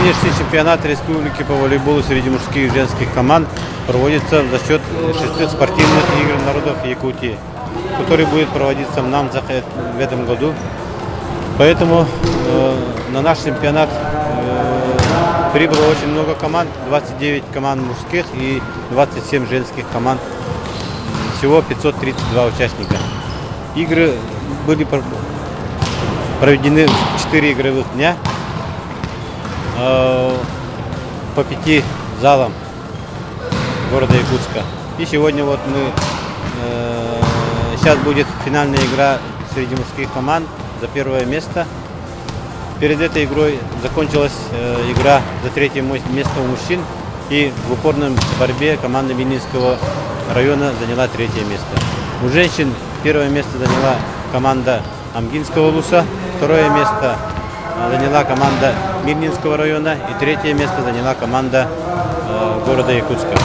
Сегодняшний чемпионат Республики по волейболу среди мужских и женских команд проводится за счет 6 спортивных игр народов Якутии, который будет проводиться в Намзах в этом году. Поэтому на наш чемпионат прибыло очень много команд, 29 команд мужских и 27 женских команд. Всего 532 участника. Игры были проведены 4 игровых дня по 5 залам города Якутска. И сегодня вот сейчас будет финальная игра среди мужских команд за первое место. Перед этой игрой закончилась игра за 3-е место у мужчин, и в упорной борьбе команда Мининского района заняла 3-е место. У женщин 1-е место заняла команда Амгинского луса, 2-е место заняла команда Мирнинского района и 3-е место заняла команда города Якутска.